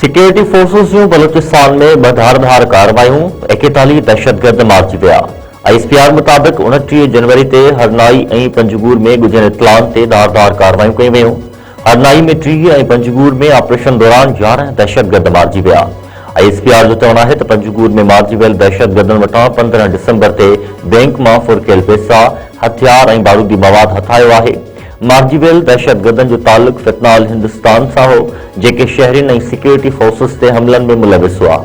Security forces जूं बलूचिस्तान में धारदार कार्रवायूं 41 दहशतगर्द मारिजी विया। ISPR मुताबिक 29 जनवरी ते हरनाई ऐं पंजगूर में गुजन इतलान ते धारदार कार्रवायूं कयूं वयूं। हरनाई में 30 ऐं पंजगूर में ऑपरेशन दौरान 11 दहशतगर्द मारिजी विया। ISPR जो चवणु आहे त पंजगूर में मारिजी वियल दहशतगर्दनि वटां 15 डिसंबर ते बैंक मां फुरकियल पैसा, हथियार ऐं बारूदी मवाद हथायो आहे। मारिजी वियल दहशतगर्दनि जो तालुक फितनाल हिंदुस्तान सां हो, जेके शहरियुनि ऐं सिक्योरिटी फोर्सेस ते हमलनि में मुलविस हुआ।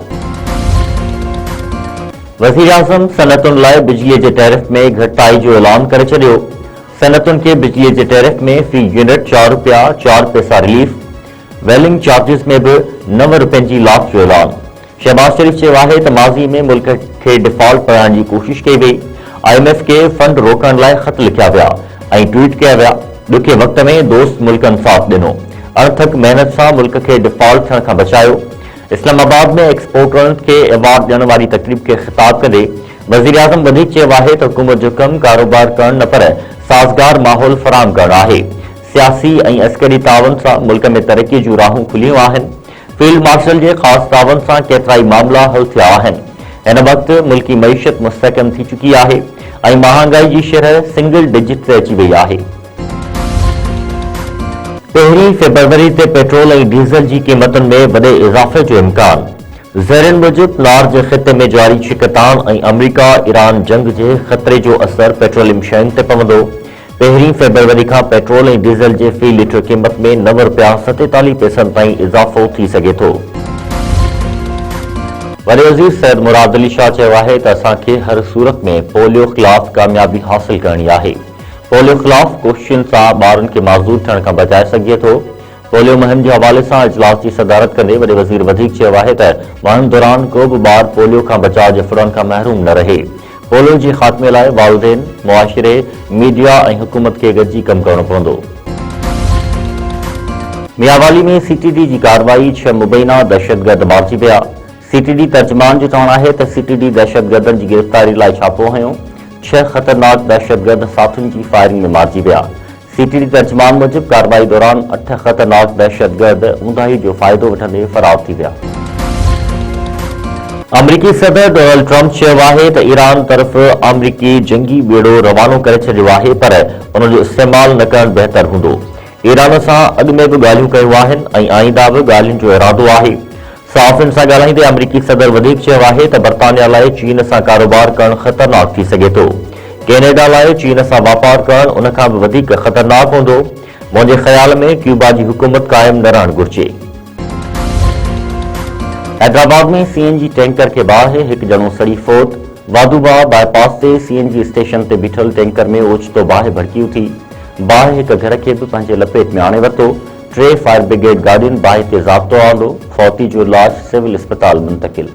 वज़ीर आज़म सनअतुनि लाइ बिजलीअ जे टैरिफ में घटिताई जो ऐलान करे छॾियो। सनअतुनि खे बिजलीअ जे टैरिफ में फी यूनिट ₹4.04 रिलीफ, वेलिंग चार्जिस में भी ₹9 जी लाख जो ऐलान। शहबाज शरीफ चयो आहे त माज़ी में मुल्क खे डिफॉल्ट बणाइण जी कोशिश कई वई। IMF के फंड रोकण लाइ ख़त लिखिया विया ऐं ट्वीट कया विया। ॾुखे वक़्त में दोस्त मुल्कनि साथ ॾिनो, अणथक मेहनत सां मुल्क खे डिफॉल्ट थियण खां बचायो। इस्लामाबाद में एक्सपोर्टरनि खे अवार्ड ॾियण वारी तकरीब खे ख़िताब कंदे वज़ीर आज़म वधीक चयो आहे त हुकूमत जो कमु कारोबार करणु न पर साज़गार माहौल फराहम करणु आहे। सियासी ऐं अस्करी तावन सां मुल्क में तरक्की जूं राहूं खुलियूं आहिनि। फील्ड मार्शल जे ख़ासि तावन सां केतिराई मामला हल थिया आहिनि। हिन वक़्तु मुल्की मईशत मुस्तहकम थी चुकी आहे ऐं महांगाई जी शरह सिंगल डिजिट ते अची वई आहे। 1 फरवरी ते पेट्रोल ऐं डीज़ल जी क़ीमतुनि में वॾे इज़ाफ़े जो इम्कान। ज़रीन मूजिब नार जे ख़िते में जारी छिकतान ऐं अमरीका ईरान जंग जे ख़तरे जो असर पेट्रोलियम शयुनि ते पवंदो। 1 फरवरी खां पेट्रोल ऐं डीज़ल जे फ़ी लीटर क़ीमत में ₹9.47 ताईं इज़ाफ़ो थी सघे थो। वॾे वज़ीर सैयद मुराद अली शाह चयो आहे त असांखे हर सूरत में पोलियो ख़िलाफ़ कामयाबी हासिल करणी आहे। पोलियो ख़िलाफ़ कोशिशुनि सां ॿारनि खे माज़ूर थियण खां बचाए सघिजे थो। पोलियो मुहिम जे हवाले सां इजलास की सदारत कंदे वॾे वज़ीर वधीक चयो आहे त मुहिम दौरान को बि ॿार पोलियो खां बचाव जे फुरनि खां महरूम न रहे। पोलियो जे ख़ात्मे लाइ वालिदैन, मुआशिरे, मीडिया ऐं हुकूमत खे गॾिजी कमु करणो पवंदो। मियावाली में CTD जी कार्रवाई 6 मुबैना दहशतगर्द मारिजी विया। CTD तर्जुमान जो चवणु आहे त CTD दहशतगर्दनि जी गिरफ़्तारी लाइ छापो हयो। 6 ख़तरनाक दहशतगर्द साथुनि जी फायरिंग में मारिजी विया। CTD तर्जुमान मूजिब कार्रवाई दौरान 8 ख़तरनाक दहशतगर्द ऊंदाही जो फ़ाइदो वठंदे फरार थी विया। अमरीकी सदर डोनाल्ड ट्रंप चयो आहे त ईरान तरफ़ अमरीकी जंगी बेड़ो रवानो करे छॾियो आहे, पर उन जो इस्तेमालु न करणु बहितर हूंदो। ईरान सां अॻु में बि ॻाल्हियूं कयूं आहिनि ऐं आईंदा बि ॻाल्हियुनि जो इरादो आहे। सहाफ़ियुनि सां ॻाल्हाईंदे अमरीकी सदर वधीक चयो आहे त बर्तानिया लाइ चीन सां कारोबार करणु ख़तरनाक थी सघे थो। कैनेडा लाइ चीन सां वापार करणु उन खां बि वधीक ख़तरनाक हूंदो। मुंहिंजे ख़्याल में क्यूबा जी हुकूमत क़ाइमु न रहणु घुरिजे। हैदराबाद में CNG टैंकर के बाहि हिकु ॼणो सड़ी फौत। वाधूबा बाईपास ते CNG स्टेशन ते बीठल टैंकर में ओचितो बाहि भड़की उथी। बाहि हिकु घर के भी पंहिंजे लपेट में आणे वरितो। 3 फायर ब्रिगेड गाॾियुनि बाहि ते ज़ाब्तो आंदो। फौती जो इलाज सिविल अस्पताल मुंतकिल।